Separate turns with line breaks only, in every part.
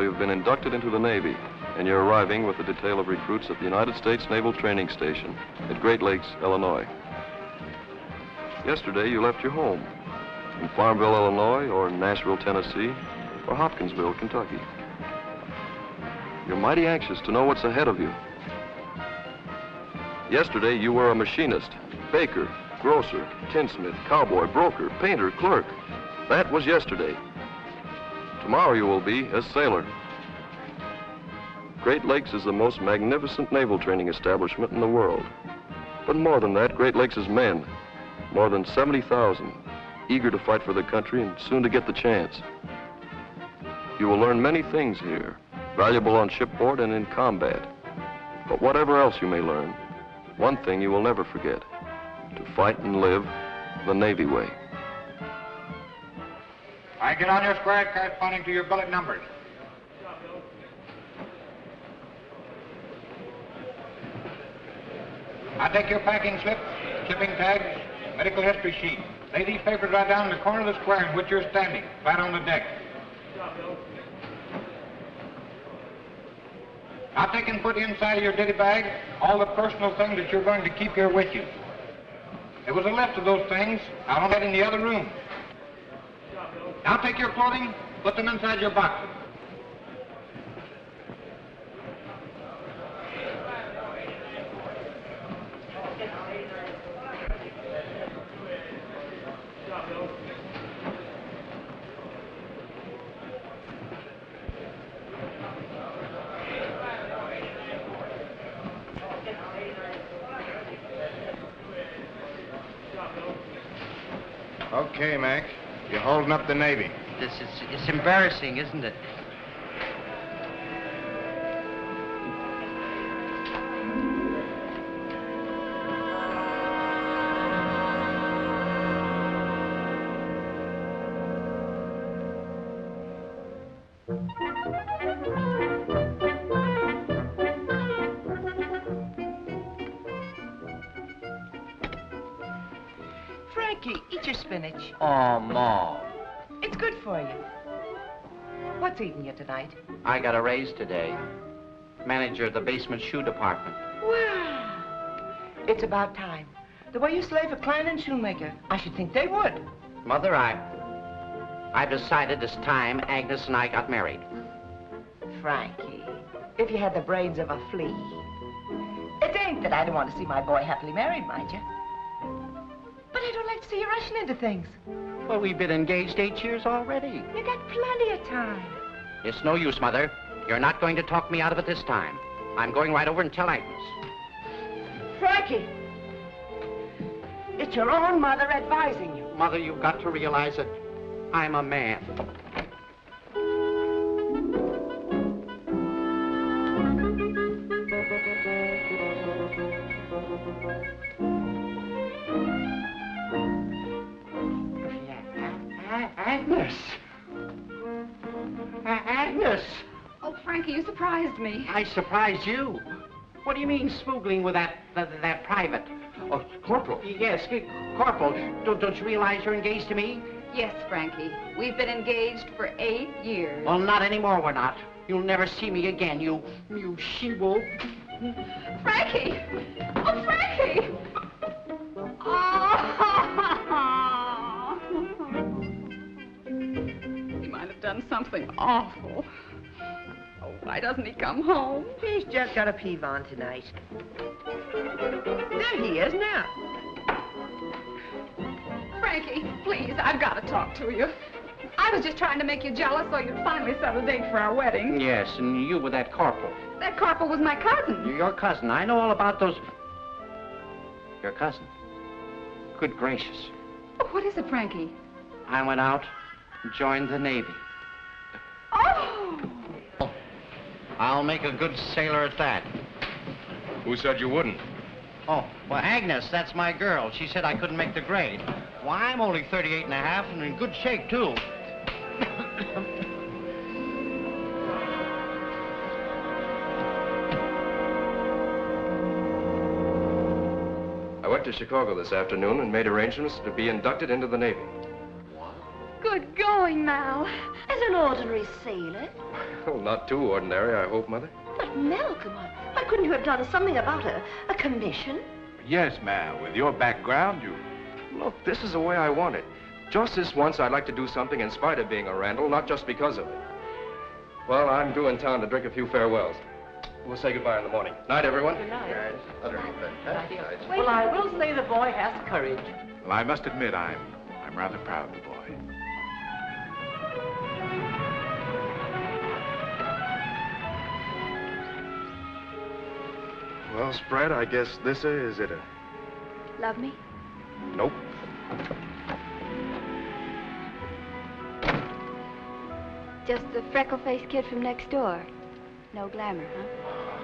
So you've been inducted into the Navy, and you're arriving with a detail of recruits at the United States Naval Training Station at Great Lakes, Illinois. Yesterday, you left your home in Farmville, Illinois, or Nashville, Tennessee, or Hopkinsville, Kentucky. You're mighty anxious to know what's ahead of you. Yesterday, you were a machinist, baker, grocer, tinsmith, cowboy, broker, painter, clerk. That was yesterday. Tomorrow you will be a sailor. Great Lakes is the most magnificent naval training establishment in the world. But more than that, Great Lakes is men, more than 70,000, eager to fight for the country and soon to get the chance. You will learn many things here, valuable on shipboard and in combat. But whatever else you may learn, one thing you will never forget: to fight and live the Navy way.
All right, get on your square corresponding to your bullet numbers. I'll take your packing slips, shipping tags, medical history sheet. Lay these papers right down in the corner of the square in which you're standing, flat on the deck. I'll take and put inside of your ditty bag all the personal things that you're going to keep here with you. There was a list of those things out on that in the other room. Now take your clothing, put them inside your boxes. Okay, Mac. You're holding up the Navy.
It's embarrassing, isn't it?
Frankie, eat your spinach.
Oh, Ma.
It's good for you. What's eating you tonight?
I got a raise today. Manager of the basement shoe department.
Wow. It's about time. The way you slave a Klein and shoemaker, I should think they would.
Mother, I've decided it's time Agnes and I got married.
Frankie, if you had the brains of a flea. It ain't that I don't want to see my boy happily married, mind you. But I don't like to see you rushing into things.
Well, we've been engaged 8 years already.
You got plenty of time.
It's no use, Mother. You're not going to talk me out of it this time. I'm going right over and tell Agnes.
Frankie, it's your own mother advising you.
Mother, you've got to realize that I'm a man. Agnes! Agnes!
Oh, Frankie, you surprised me.
I surprised you. What do you mean, smoogling with that private? Oh, Corporal. Yes, Corporal. Don't you realize you're engaged to me?
Yes, Frankie. We've been engaged for 8 years.
Well, not anymore, we're not. You'll never see me again, you she-wolf.
Frankie! Oh, Frankie! Oh! He might have done something awful. Oh, why doesn't he come home?
He's just got a peeve on tonight. There he is now.
Frankie, please, I've got to talk to you. I was just trying to make you jealous so you'd finally set a date for our wedding.
Yes, and you with that corporal.
That corporal was my cousin.
Your cousin. I know all about those... Your cousin? Good gracious.
Oh, what is it, Frankie?
I went out and joined the Navy.
Oh!
I'll make a good sailor at that.
Who said you wouldn't?
Oh, well, Agnes, that's my girl. She said I couldn't make the grade. Why, I'm only 38 and a half and in good shape, too.
I went to Chicago this afternoon and made arrangements to be inducted into the Navy.
Good going, Mal.
As an ordinary sailor?
Oh, not too ordinary, I hope, Mother.
But Mel, come on. Why couldn't you have done something about a commission?
Yes, ma'am. With your background, you...
Look, this is the way I want it. Just this once, I'd like to do something in spite of being a Randall, not just because of it. Well, I'm due in town to drink a few farewells. We'll say goodbye in the morning. Night, everyone.
Good night.
Well, I will say the boy has courage.
Well, I must admit, I'm rather proud of the boy.
Well, Spread, I guess this is it.
Love me?
Nope.
Just the freckle-faced kid from next door. No glamour, huh?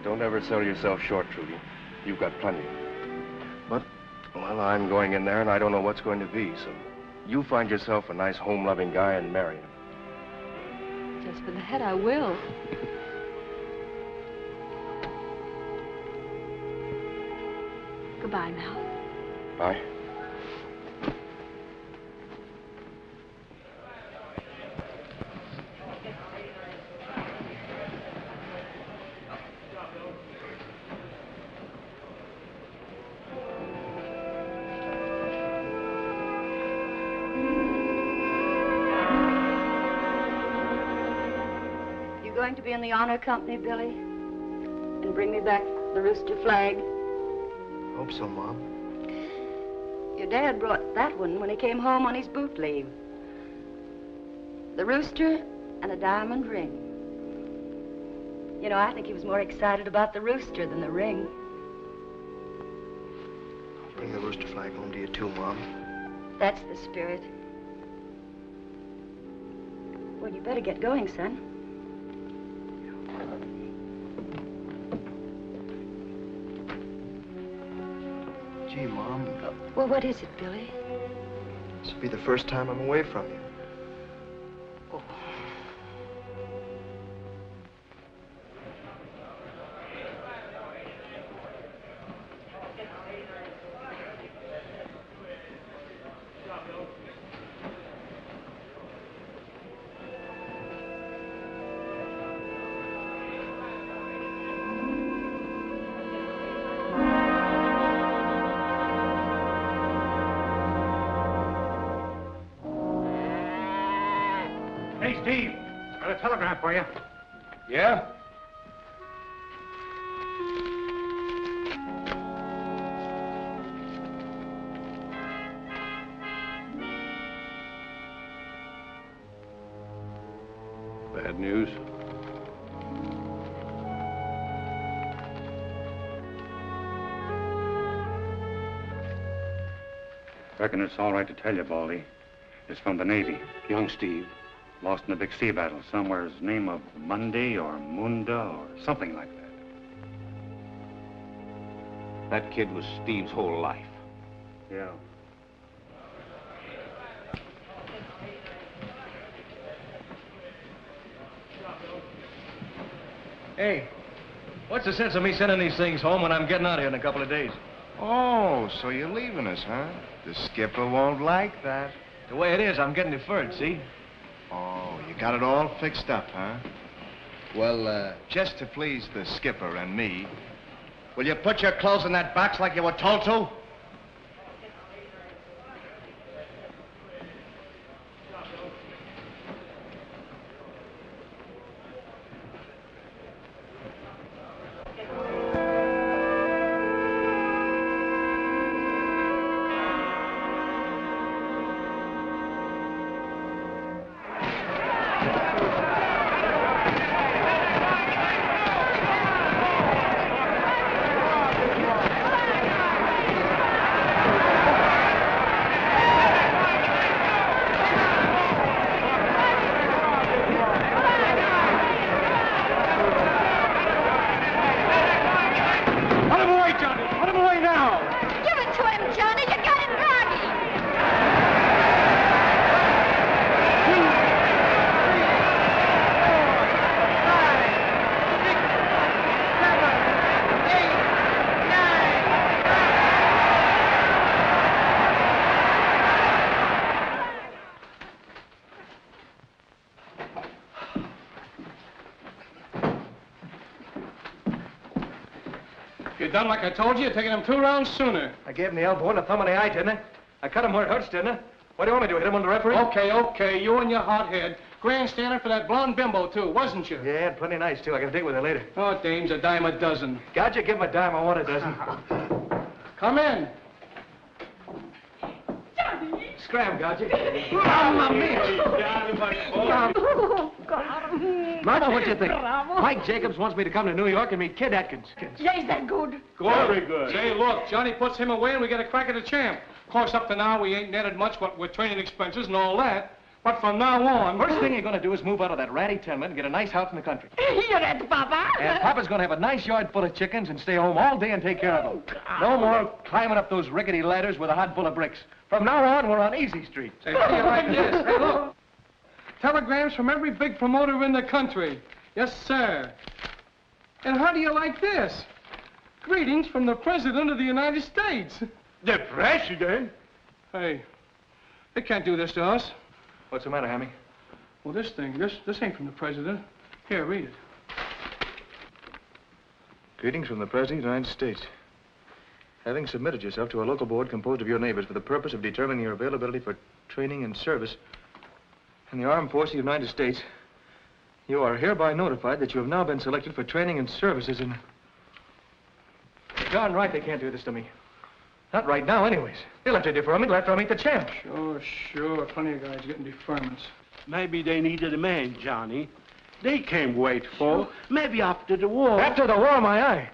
Don't ever sell yourself short, Trudy. You've got plenty. But, well, I'm going in there, and I don't know what's going to be, so you find yourself a nice, home-loving guy and marry him.
Just for the head, I will. Goodbye, Mel.
Bye.
You going to be in the honor company, Billy? And bring me back the rooster flag?
Hope so, Mom.
Your dad brought that one when he came home on his boot leave. The rooster and a diamond ring. You know, I think he was more excited about the rooster than the ring.
I'll bring the rooster flag home to you too, Mom.
That's the spirit. Well, you better get going, son.
Gee, Mom,
Well, what is it, Billy?
this will be the first time I'm away from you.
Oh.
Hey, Steve, got a telegram for you.
Yeah? Bad news?
Reckon it's all right to tell you, Baldy. It's from the Navy.
Young Steve.
Lost in a big sea battle. Somewhere's name of Monday or Munda or something like that.
That kid was Steve's whole life.
Yeah.
Hey, what's the sense of me sending these things home when I'm getting out of here in a couple of days?
Oh, so you're leaving us, huh? The skipper won't like that.
The way it is, I'm getting deferred, see?
Oh, you got it all fixed up, huh? Well, just to please the skipper and me,
Will you put your clothes in that box like you were told to?
You done like I told you? You're taking him 2 rounds sooner.
I gave him the elbow and a thumb in the eye, didn't I? I cut him where it hurts, didn't I? What do you want me to do, hit him on the referee?
Okay, you and your hot head. Grandstanding for that blonde bimbo, too, wasn't you?
Yeah, and plenty nice, too. I can dig with her later.
Oh, dame's a dime a dozen.
Gotcha, give him a dime. I want a dozen.
Come in.
Scram, gotcha.
Mamma mia!
Mama, what do you think? Mike Jacobs wants me to come to New York and meet Kid Atkins.
Yeah, is that good?
Very good. Say, look, Johnny puts him away and we get a crack at the champ. Of course, up to now, we ain't netted much what with training expenses and all that. But from now on...
First thing you're going to do is move out of that ratty tenement and get a nice house in the country.
You're at Papa.
And Papa's going to have a nice yard full of chickens and stay home all day and take care of them. No more climbing up those rickety ladders with a hot full of bricks. From now on, we're on Easy Street.
Say, how do you like this? Hey, look. Telegrams from every big promoter in the country. Yes, sir. And how do you like this? Greetings from the President of the United States.
The President?
Hey, they can't do this to us.
What's the matter, Hammy?
Well, this ain't from the President. Here, read it.
Greetings from the President of the United States. Having submitted yourself to a local board composed of your neighbors for the purpose of determining your availability for training and service in the Armed Forces of the United States, you are hereby notified that you have now been selected for training and services in... Darn right they can't do this to me. Not right now, anyways. They'll have to defer me till after I meet the champ.
Sure. Plenty of guys getting deferments.
Maybe they needed a man, Johnny. They can't wait for. Maybe after the war.
After the war, my eye.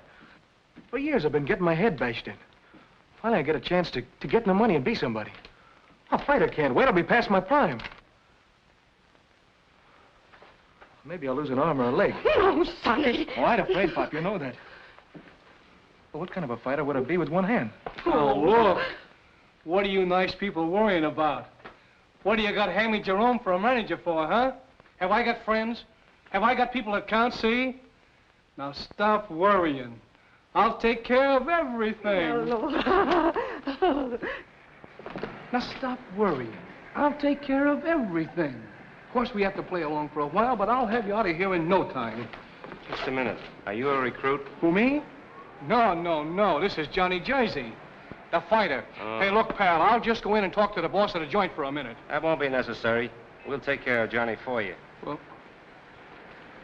For years I've been getting my head bashed in. Finally I get a chance to get in the money and be somebody. A fighter can't wait. I'll be past my prime. Maybe I'll lose an arm or a leg.
No, Sonny.
Oh, I'd afraid, Pop. You know that. Well, what kind of a fighter would I be with one hand?
Oh, look. What are you nice people worrying about? What do you got Hammy Jerome for a manager for, huh? Have I got friends? Have I got people that can't see? Now stop worrying. I'll take care of everything. Now stop worrying. I'll take care of everything. Of course, we have to play along for a while, but I'll have you out of here in no time.
Just a minute. Are you a recruit?
Who, me? No. This is Johnny Jersey, the fighter.
Oh.
Hey, look, pal, I'll just go in and talk to the boss of the joint for a minute.
That won't be necessary. We'll take care of Johnny for you.
Well,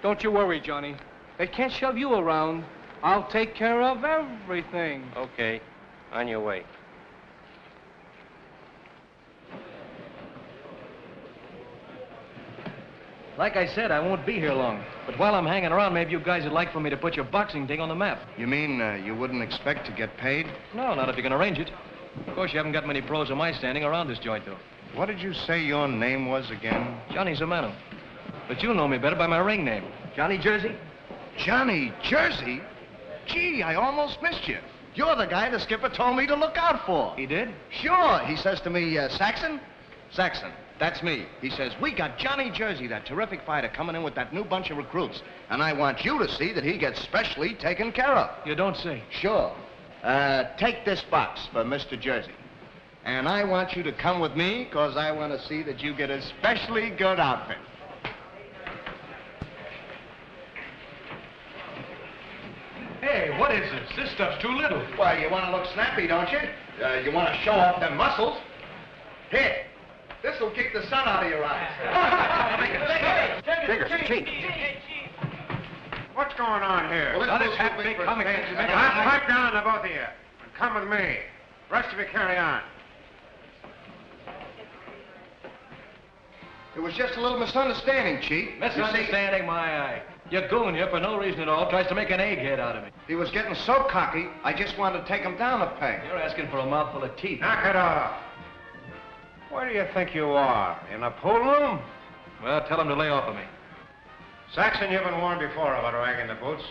don't you worry, Johnny. They can't shove you around. I'll take care of everything.
Okay. On your way.
Like I said, I won't be here long. But while I'm hanging around, maybe you guys would like for me to put your boxing thing on the map.
You mean you wouldn't expect to get paid?
No, not if you can arrange it. Of course, you haven't got many pros of my standing around this joint, though.
What did you say your name was again?
Johnny Zamano. But you'll know me better by my ring name. Johnny Jersey?
Johnny Jersey? Gee, I almost missed you. You're the guy the skipper told me to look out for.
He did?
Sure. He says to me, Saxon? Saxon, that's me. He says, we got Johnny Jersey, that terrific fighter, coming in with that new bunch of recruits. And I want you to see that he gets specially taken care of.
You don't say.
Sure. Take this box for Mr. Jersey. And I want you to come with me, because I want to see that you get a specially good outfit.
Hey, what is this? This stuff's too little.
Well, you want to look snappy, don't you? You want to show off them muscles? Here. This'll kick the sun out of your eyes.
Figures, cheap.
What's going on here?
Well,
Now, this hat big comic.
Pipe down, the both of you. And come with me. Rest of you carry on.
It was just a little misunderstanding, Chief.
Misunderstanding, my eye. Your goon here, for no reason at all, tries to make an egghead out of me.
He was getting so cocky, I just wanted to take him down a peg.
You're asking for a mouthful of teeth.
Knock it off. Where do you think you are? In a pool room?
Well, tell him to lay off of me.
Saxon, you've been warned before about ragging the boots.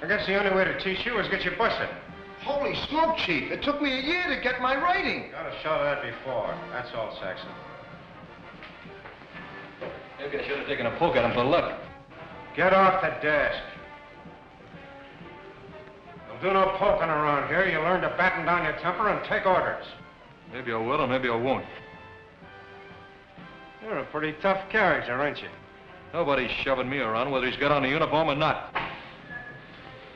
I guess the only way to teach you is get you busted.
Holy smoke, Chief. It took me a year to get my rating.
Gotta show that before. That's all, Saxon.
Maybe I should have taken a poke at him for luck.
Get off the desk. Don't do no poking around here. You learn to batten down your temper and take orders.
Maybe I will, or maybe I won't.
You're a pretty tough character, ain't you?
Nobody's shoving me around, whether he's got on a uniform or not.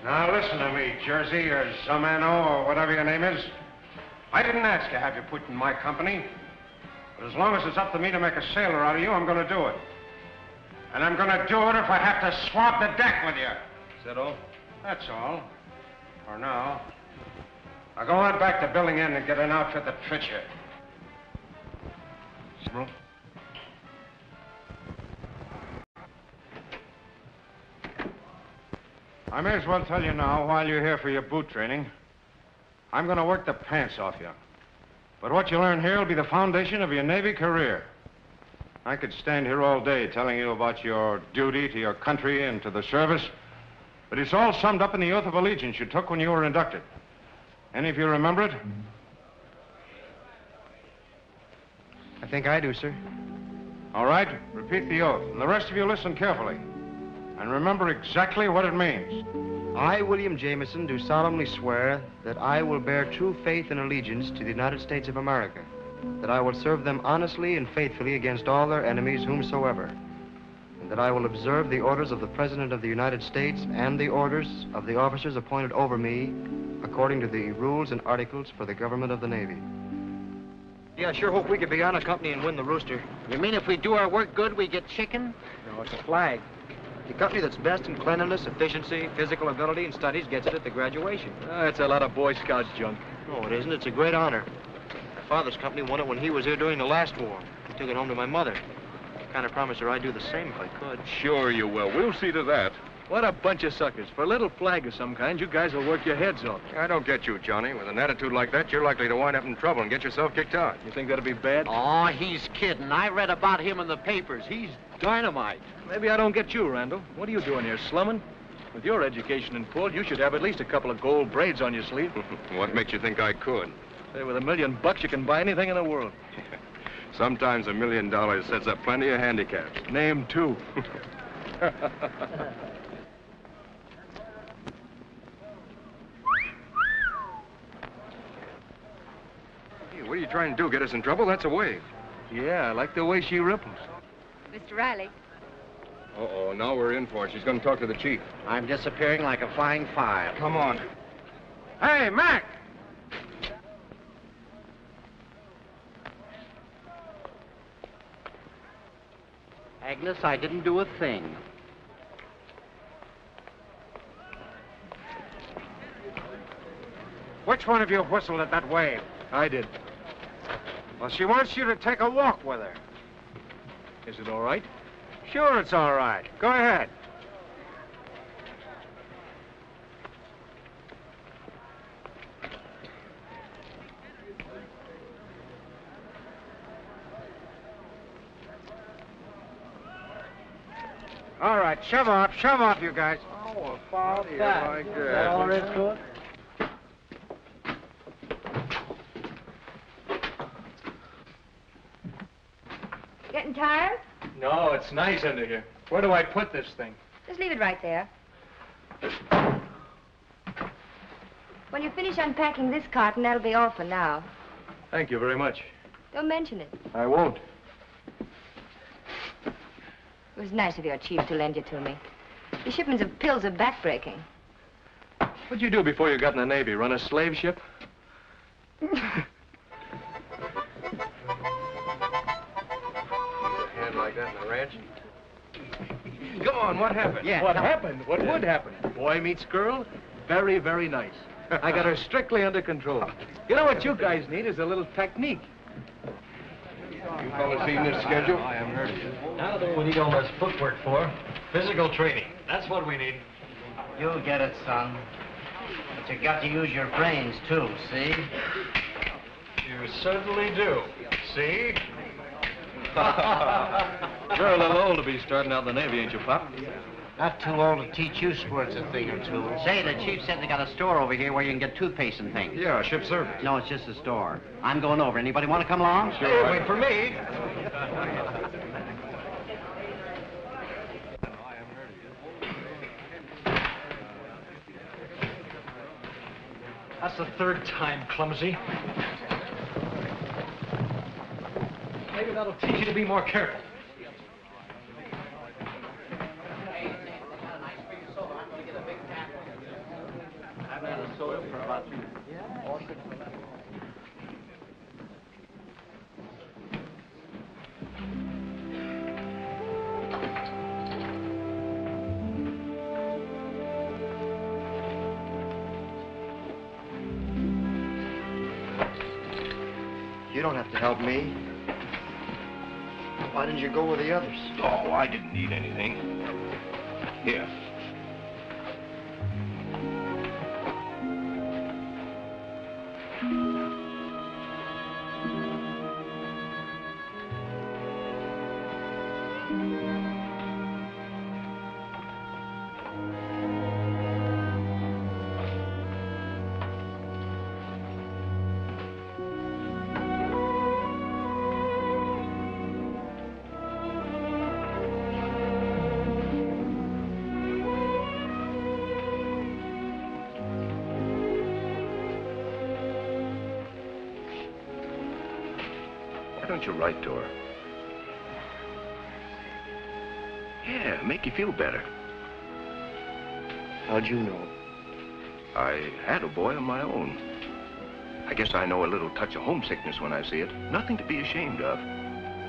Now listen to me, Jersey, or Zamano, or whatever your name is. I didn't ask to have you put in my company. But as long as it's up to me to make a sailor out of you, I'm going to do it. And I'm going to do it if I have to swab the deck with you.
Is that all?
That's all. For now. Now go on back to Building Inn and get an outfit that fits you.
Bro?
I may as well tell you now, while you're here for your boot training, I'm going to work the pants off you. But what you learn here will be the foundation of your Navy career. I could stand here all day telling you about your duty to your country and to the service, but it's all summed up in the oath of allegiance you took when you were inducted. Any of you remember it?
I think I do, sir.
All right, repeat the oath, and the rest of you listen carefully. And remember exactly what it means.
I, William Jameson, do solemnly swear that I will bear true faith and allegiance to the United States of America, that I will serve them honestly and faithfully against all their enemies whomsoever, and that I will observe the orders of the President of the United States and the orders of the officers appointed over me according to the rules and articles for the government of the Navy.
Yeah, I sure hope we could be honor company and win the Rooster.
You mean if we do our work good, we get chicken?
No, it's a flag. The company that's best in cleanliness, efficiency, physical ability, and studies gets it at the graduation.
That's a lot of Boy Scout junk.
No, it isn't. It's a great honor. My father's company won it when he was here during the last war. He took it home to my mother. I kind of promised her I'd do the same if I could.
Sure you will. We'll see to that. What a bunch of suckers. For a little flag of some kind, you guys will work your heads off.
I don't get you, Johnny. With an attitude like that, you're likely to wind up in trouble and get yourself kicked out.
You think that'll be bad?
Oh, he's kidding. I read about him in the papers. He's dynamite.
Maybe I don't get you, Randall. What are you doing here, slumming? With your education in full, you should have at least a couple of gold braids on your sleeve.
What makes you think I could?
Say, with $1 million, you can buy anything in the world.
Sometimes $1 million sets up plenty of handicaps.
Name 2.
What are you trying to do? Get us in trouble? That's a wave.
Yeah, I like the way she ripples.
Mr. Riley.
Uh-oh, now we're in for it. She's going to talk to the chief.
I'm disappearing like a flying file.
Come on.
Hey, Mac!
Agnes, I didn't do a thing.
Which one of you whistled at that wave?
I did.
Well, she wants you to take a walk with her.
Is it all right?
Sure, it's all right. Go ahead. All right, shove off, you guys.
Oh, about that.
Like
Is that all there is to it?
Getting tired?
No, it's nice under here. Where do I put this thing?
Just leave it right there. When you finish unpacking this carton, that'll be all for now.
Thank you very much.
Don't mention it.
I won't.
It was nice of your chief to lend you to me. The shipments of pills are backbreaking.
What'd you do before you got in the Navy? Run a slave ship?
Hand like that in the ranch? Come on, what happened?
Yeah.
What happened? What would happen? Boy meets girl. Very, very nice. I got her strictly under control. You know what you guys need is a little technique.
You fellas seen this schedule?
I haven't heard of it. Now that we need all this footwork for, physical training. That's what we need.
You'll get it, son. But you got to use your brains, too, see?
You certainly do. See?
You're a little old to be starting out in the Navy, ain't you, Pop?
Not too old to teach you squirts a thing or two. Say, the chief said they got a store over here where you can get toothpaste and things.
Yeah, ship service.
No, it's just a store. I'm going over. Anybody want to come along?
Sure.
Hey, wait for me.
That's the third time, clumsy. Maybe that'll teach you to be more careful.
You don't have to help me. Why didn't you go with the others?
Oh, I didn't need anything. Here. Why don't you write to her? Yeah, make you feel better.
How'd you know?
I had a boy of my own. I guess I know a little touch of homesickness when I see it. Nothing to be ashamed of.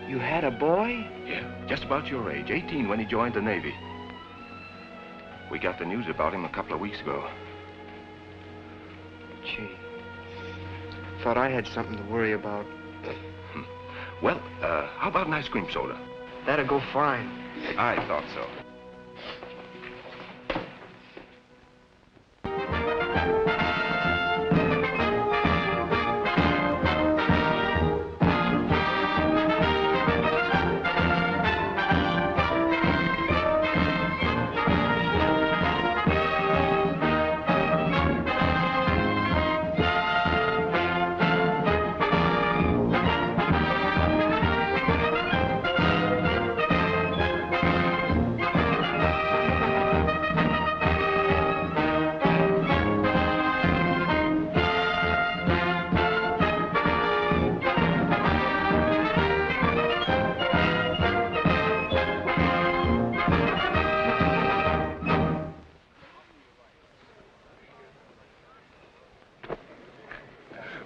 You had a boy?
Yeah, just about your age, 18 when he joined the Navy. We got the news about him a couple of weeks ago.
Gee. Thought I had something to worry about.
Well, how about an ice cream soda?
That'd go fine.
I thought so.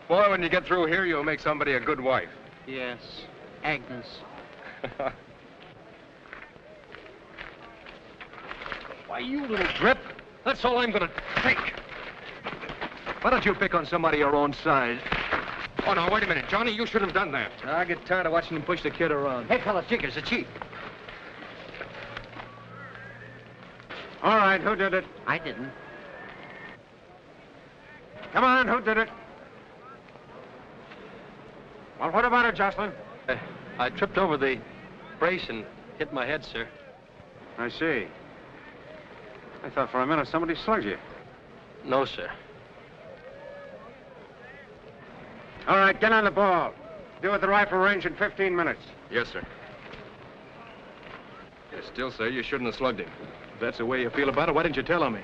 Boy, when you get through here, you'll make somebody a good wife.
Yes, Agnes.
Why, you little drip. That's all I'm gonna take. Why don't you pick on somebody your own size? Oh, now, wait a minute. Johnny, you shouldn't have done that.
I get tired of watching him push the kid around.
Hey, fellas, Jiggers, the chief.
All right, who did it?
I didn't.
Come on, who did it? Well, what about it, Jocelyn?
I tripped over the brace and hit my head, sir.
I see. I thought for a minute somebody slugged you.
No, sir.
All right, get on the ball. Due at the rifle range in 15 minutes.
Yes, sir.
You still say you shouldn't have slugged him. If that's the way you feel about it, why didn't you tell on me?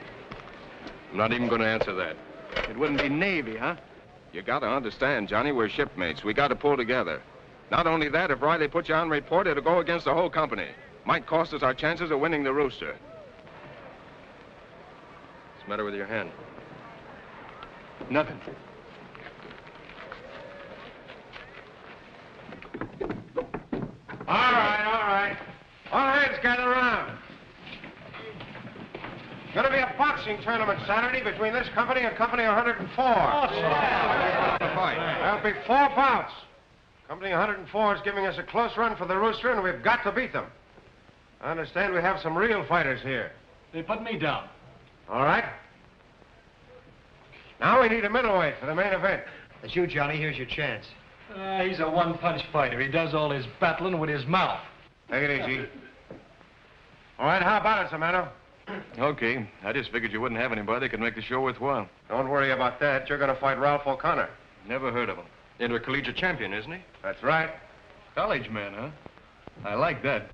I'm not even going to answer that.
It wouldn't be Navy, huh?
You got to understand, Johnny, we're shipmates. We got to pull together. Not only that, if Riley puts you on report, it'll go against the whole company. Might cost us our chances of winning the rooster.
What's the matter with your hand?
Nothing. All right, all right. All hands gather around. Going to be a boxing tournament Saturday between this company and Company 104. There'll be 4 bouts. Company 104 is giving us a close run for the rooster, and we've got to beat them. I understand we have some real fighters here.
They put me down.
All right. Now we need a middleweight for the main event.
That's you, Johnny. Here's your chance.
He's a one-punch fighter. He does all his battling with his mouth.
Take it easy. All right, how about it, Samano?
Okay. I just figured you wouldn't have anybody that could make the show worthwhile.
Don't worry about that. You're going to fight Ralph O'Connor.
Never heard of him. Intercollegiate champion, isn't he?
That's right.
College man, huh? I like that.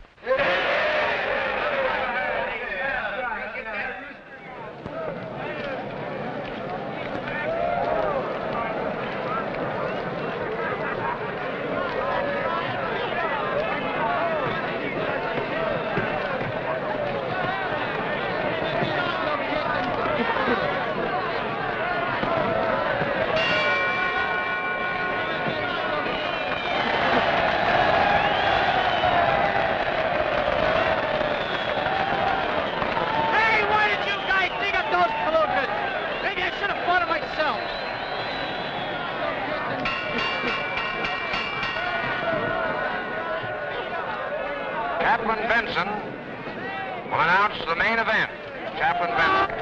Chaplain Benson will announce the main event. Chaplain Benson.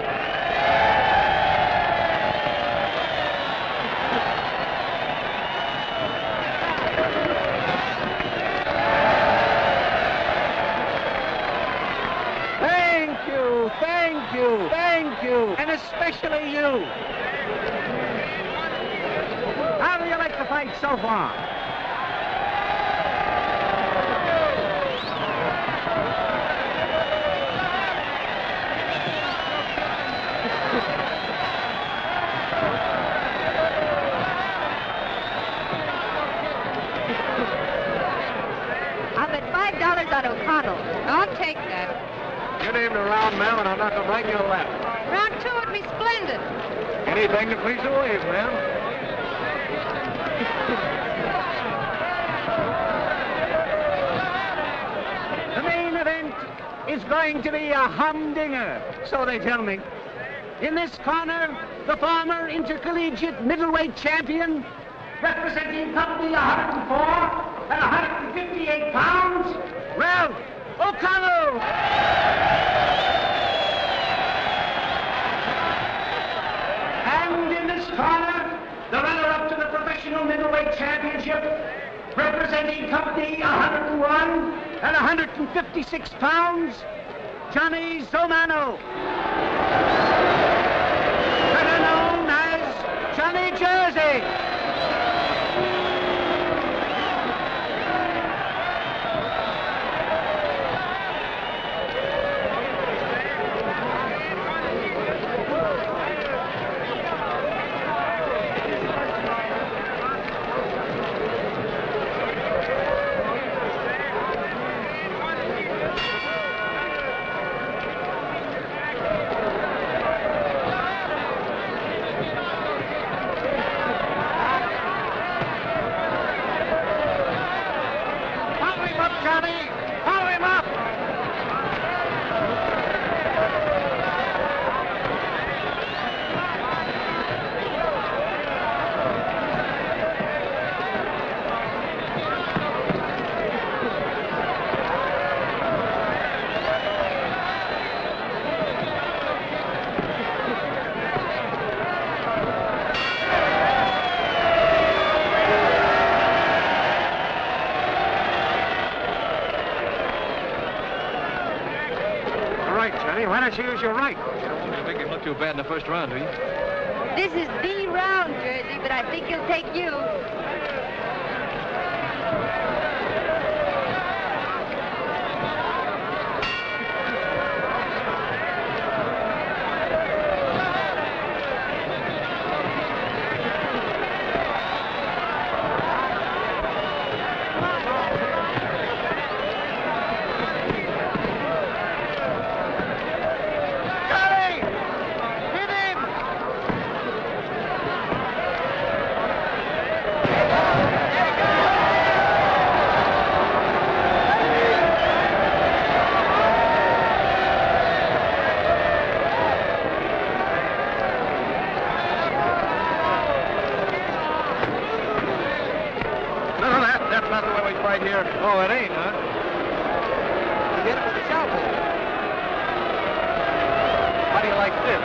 Thank you, and especially you. How do you like the fight so far?
I'll bet $5 on O'Connell. I'll take that.
You named a round, ma'am, and I'll knock him right in your lap.
Round two would be splendid.
Anything to please the waves, ma'am.
The main event is going to be a humdinger, so they tell me. In this corner, the former intercollegiate middleweight champion, representing Company 104 and 158 pounds, Ralph O'Connell. And in this corner, the runner-up to the professional middleweight championship, representing Company 101 and 156 pounds, Johnny Zomano. Better known as Johnny Jersey. Why don't you use your right?
You don't want to make him look too bad in the first round, do you?
This is the round, Jersey, but I think he'll take you.
Oh, it ain't, huh?
You hit it with a shovel.
How do you like this?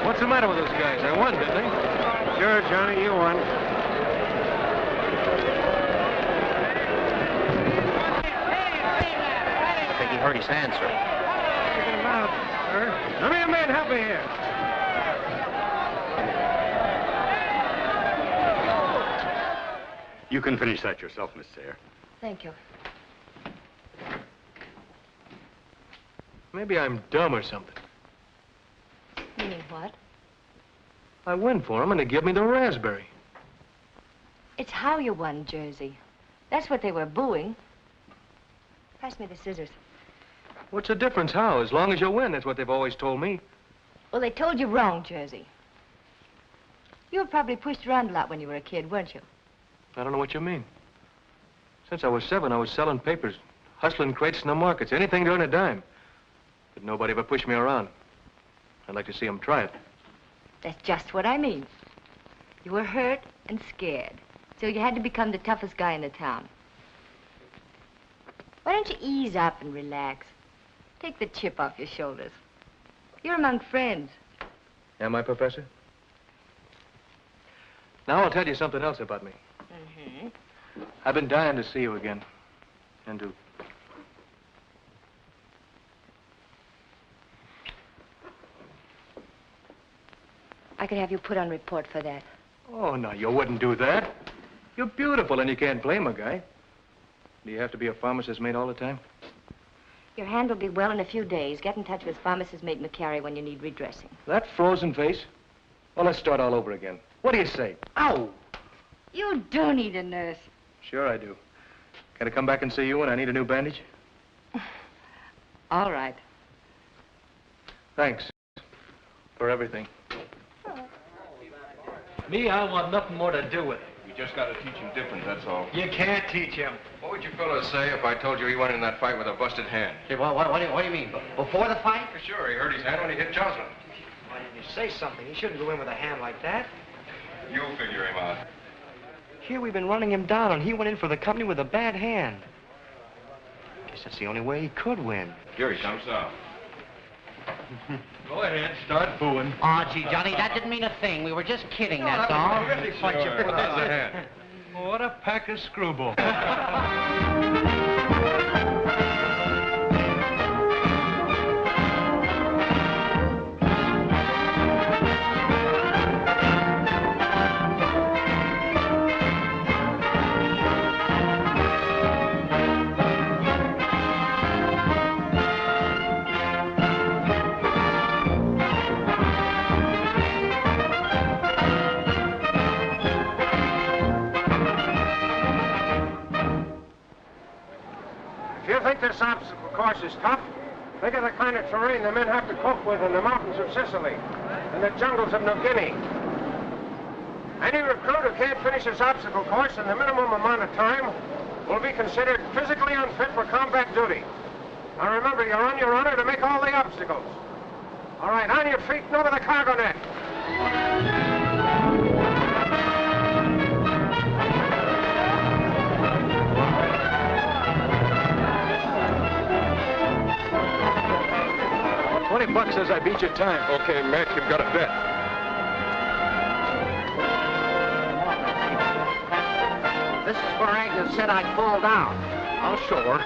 What's the matter with those guys? They won, didn't they?
Sure, Johnny, you won.
I think he hurt his hand, sir.
Taking him out, sir. Let me a man help me here.
You can finish that yourself, Miss Sayre.
Thank you.
Maybe I'm dumb or something.
Meaning what?
I went for him and they give me the raspberry.
It's how you won, Jersey. That's what they were booing. Pass me the scissors.
What's the difference how? As long as you win, that's what they've always told me.
Well, they told you wrong, Jersey.
You were probably pushed around a lot when you were a kid, weren't you?
I don't know what you mean. Since I was 7, I was selling papers, hustling crates in the markets, anything to earn a dime. But nobody ever pushed me around. I'd like to see them try it.
That's just what I mean. You were hurt and scared, so you had to become the toughest guy in the town. Why don't you ease up and relax? Take the chip off your shoulders. You're among friends.
Am I, Professor? Now I'll tell you something else about me.
Mm-hmm.
I've been dying to see you again. And to...
I could have you put on report for that.
Oh, no, you wouldn't do that. You're beautiful, and you can't blame a guy. Do you have to be a pharmacist's mate all the time?
Your hand will be well in a few days. Get in touch with pharmacist mate McCary when you need redressing.
That frozen face? Well, let's start all over again. What do you say? Ow!
You do need a nurse.
Sure I do. Can I come back and see you when I need a new bandage?
All right.
Thanks for everything.
Me, I want nothing more to do with it.
You just got to teach him different, that's all.
You can't teach him.
What would you fellas say if I told you he went in that fight with a busted hand?
Hey, what do you mean? Before the fight?
For sure, he hurt his hand when he hit Jocelyn.
Why didn't you say something? He shouldn't go in with a hand like that.
You'll figure him out.
Here we've been running him down, and he went in for the company with a bad hand. Guess that's the only way he could win.
Here he comes out.
Go ahead, start booing.
Oh, gee, Johnny, that didn't mean a thing. We were just kidding, that's all.
Terrific fight you put on the hand.
What a pack of screwballs.
If you think this obstacle course is tough, think of the kind of terrain the men have to cope with in the mountains of Sicily and the jungles of New Guinea. Any recruit who can't finish this obstacle course in the minimum amount of time will be considered physically unfit for combat duty. Now remember, you're on your honor to make all the obstacles. All right, on your feet and over the cargo net.
$20 says I beat your time.
Okay, Mac, you've got a bet.
This is where Agnes said I'd fall down.
I'll show her.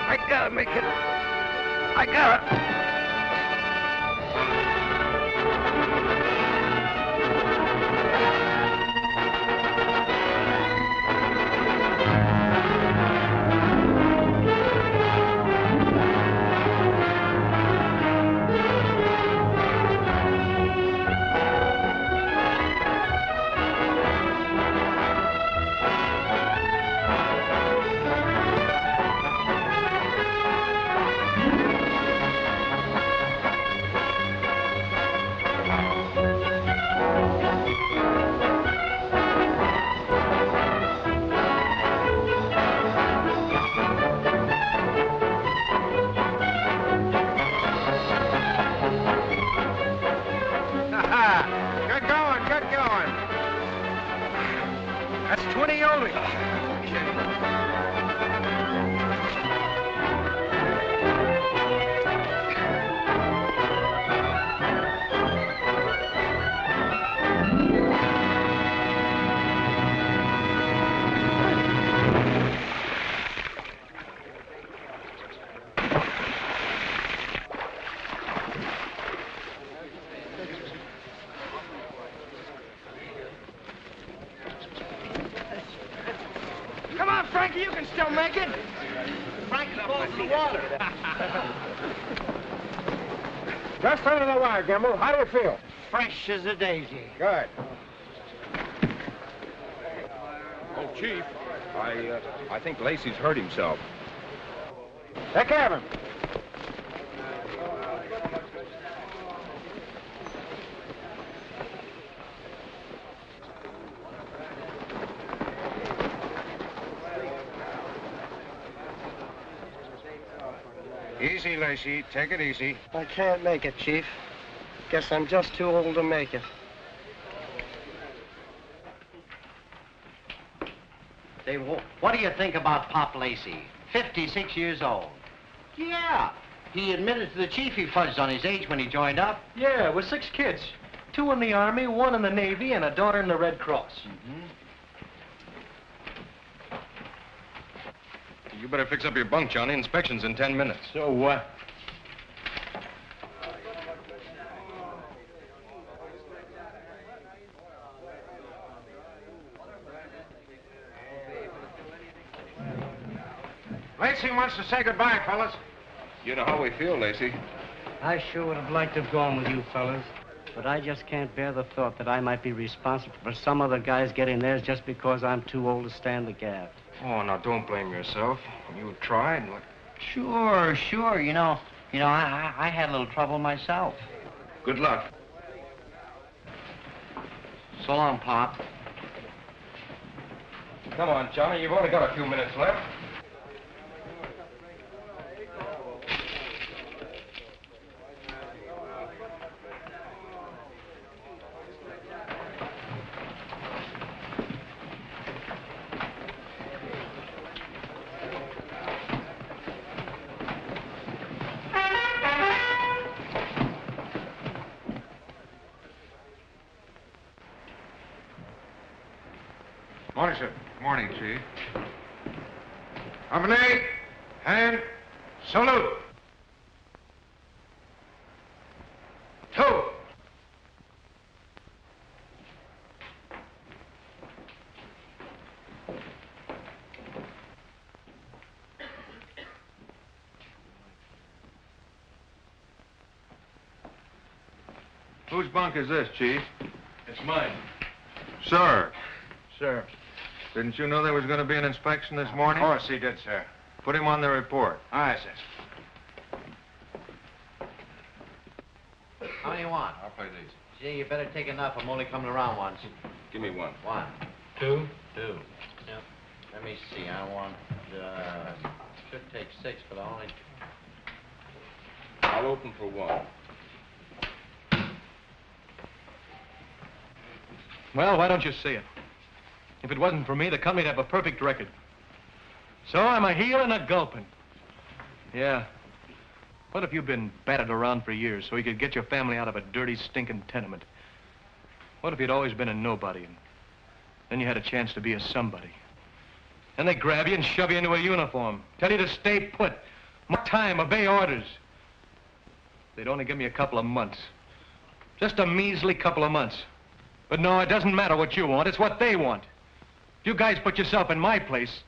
I gotta make it. I gotta. Come on, Frankie, you can still make it. Frankie's falling in the water.
Just under the wire, Gimble. How do you feel?
Fresh as a daisy.
Good.
Oh, Chief, I think Lacey's hurt himself.
Take care of him.
Easy, Lacey. Take it easy.
I can't make it, Chief. Guess I'm just too old to make it.
Say, what do you think about Pop Lacey? 56 years old. Yeah. He admitted to the chief he fudged on his age when he joined up.
Yeah, with 6 kids. 2 in the Army, 1 in the Navy, and a daughter in the Red Cross.
You better fix up your bunk, Johnny. Inspection's in 10 minutes.
So what? Lacey wants to say goodbye, fellas.
You know how we feel, Lacey.
I sure would have liked to have gone with you fellas, but I just can't bear the thought that I might be responsible for some other guys getting theirs just because I'm too old to stand the gaff.
Oh, now don't blame yourself. You tried.
Sure. You know, I had a little trouble myself.
Good luck.
So long, Pop.
Come on, Johnny. You've only got a few minutes left.
Morning, sir. Morning, Chief. Company, and salute. 2. Whose bunk is this, Chief?
It's mine.
Sir.
Sir.
Didn't you know there was going to be an inspection this morning?
Of course he did, sir.
Put him on the report.
Aye, sir.
How many you want?
I'll play these.
Gee, you better take enough. I'm only coming around once.
Give me 1.
1.
2.
2. Yep. Let me see. I want, should take 6, but I only...
I'll open for 1.
Well, why don't you see it? If it wasn't for me, the company'd have a perfect record. So I'm a heel and a gulping. Yeah. What if you've been batted around for years so you could get your family out of a dirty, stinking tenement? What if you'd always been a nobody and then you had a chance to be a somebody? Then they grab you and shove you into a uniform, tell you to stay put, mark time, obey orders. They'd only give me a couple of months. Just a measly couple of months. But no, it doesn't matter what you want, it's what they want. You guys put yourself in my place.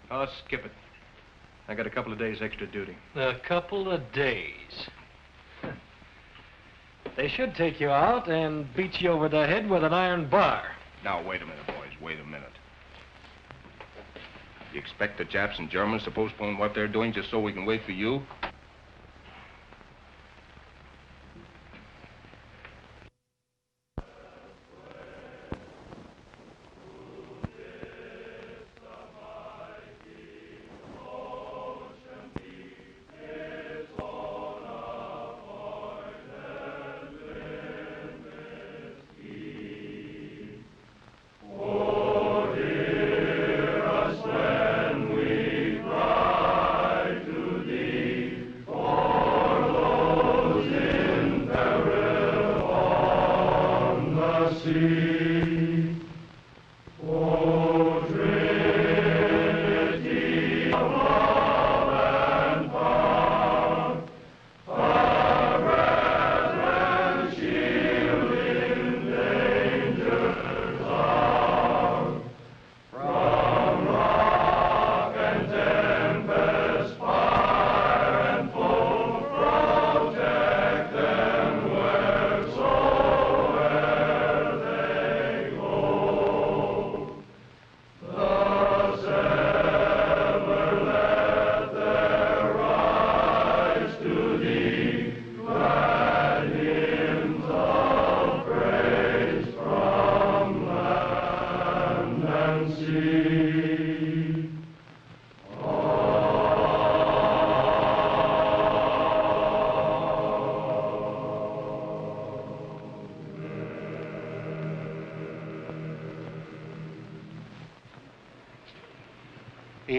Oh, skip it. I got a couple of days extra duty.
A couple of days. They should take you out and beat you over the head with an iron bar.
Now, wait a minute, boys. Wait a minute. You expect the Japs and Germans to postpone what they're doing just so we can wait for you?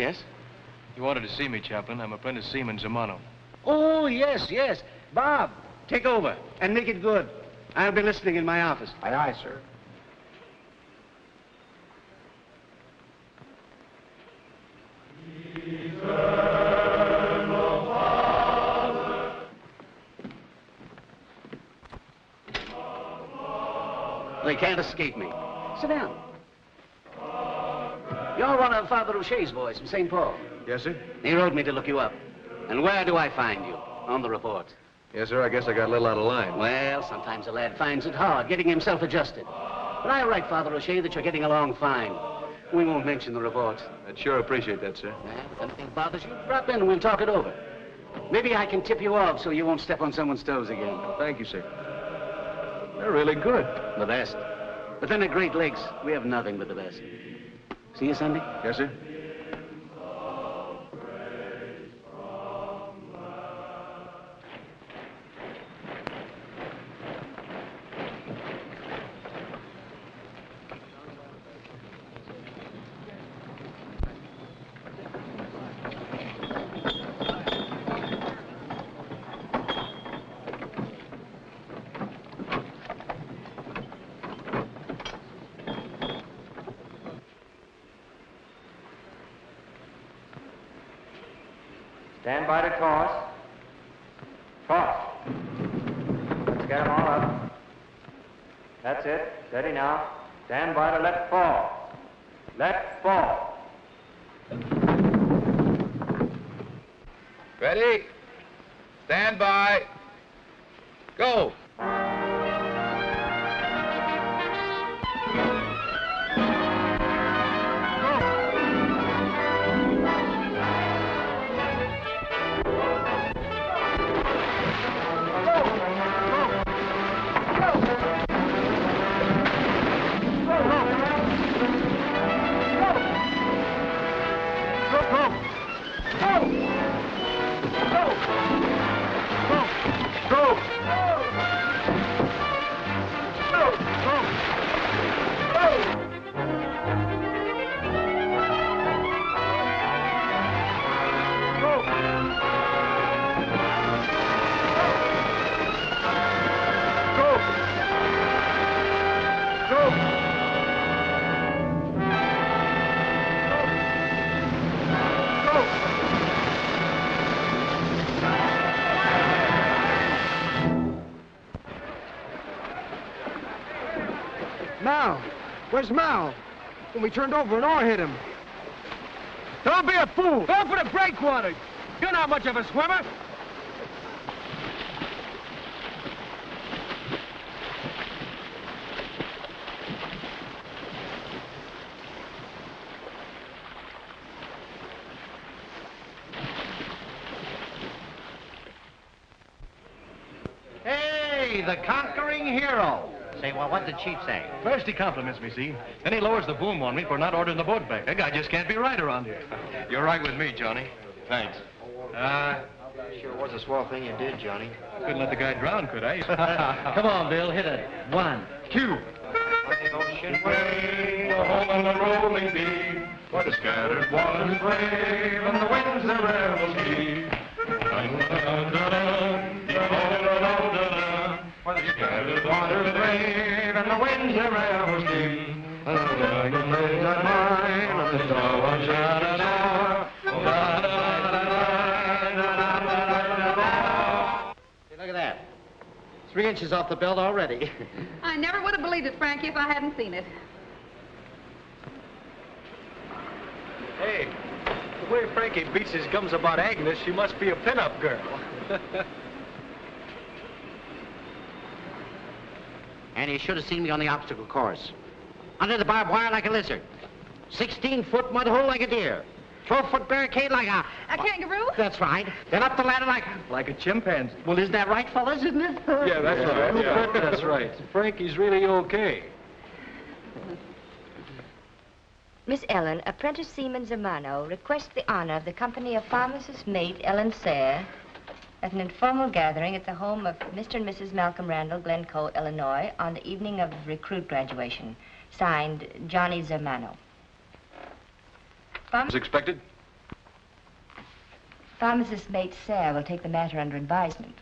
Yes?
You wanted to see me, Chaplain. I'm Apprentice Seaman Zamano.
Oh, yes, yes. Bob, take over and make it good. I'll be listening in my office.
Aye, aye, sir.
They can't escape me. Sit down. You're one of Father O'Shea's boys from St. Paul.
Yes, sir?
He wrote me to look you up. And where do I find you? On the report.
Yes, sir. I guess I got a little out of line.
Well, sometimes a lad finds it hard getting himself adjusted. But I'll write Father O'Shea that you're getting along fine. We won't mention the report.
I'd sure appreciate that, sir.
Well, if anything bothers you, drop in and we'll talk it over. Maybe I can tip you off so you won't step on someone's toes again.
Thank you, sir. They're really good.
The best. But then at Great Lakes, we have nothing but the best. See you Sunday?
Yes, sir.
Stand by to toss. Toss. Let's get them all up. That's it. Steady now. Stand by to let fall. Let fall.
Ready? Stand by. Go.
Mal. Where's Mal? When we turned over, an oar hit him. Don't be a fool. Go for the breakwater. You're not much of a swimmer.
Hey, the conquering hero. Say, well, what did Chief say?
First he compliments me, see? Then he lowers the boom on me for not ordering the boat back. That guy just can't be right around here.
You're right with me, Johnny. Thanks.
Sure was a swell thing you did, Johnny.
Couldn't let the guy drown, could I?
Come on, Bill, hit it. 1, 2.
Swing home on the rolling beat, for the scattered waters brave, and the winds their revels keep. For the scattered waters brave, and the winds their revels keep. And the dragon lays at mine, and the star one shines
Hey, look at that. 3 inches off the belt already.
I never would have believed it, Frankie, if I hadn't seen it.
Hey, the way Frankie beats his gums about Agnes, she must be a pin-up girl.
And you should have seen me on the obstacle course. Under the barbed wire like a lizard. 16-foot mud hole like a deer. 12-foot barricade like a
kangaroo?
That's right. Then up the ladder like
a chimpanzee.
Well, isn't that right, fellas, isn't it?
Yeah, that's right. Yeah. That's right. Frankie's really okay.
Miss Ellen, Apprentice Seaman Zamano requests the honor of the company of pharmacist mate Ellen Sayre at an informal gathering at the home of Mr. and Mrs. Malcolm Randall, Glencoe, Illinois, on the evening of recruit graduation. Signed, Johnny Zamano.
As expected,
Pharmacist's mate Sarah will take the matter under advisement.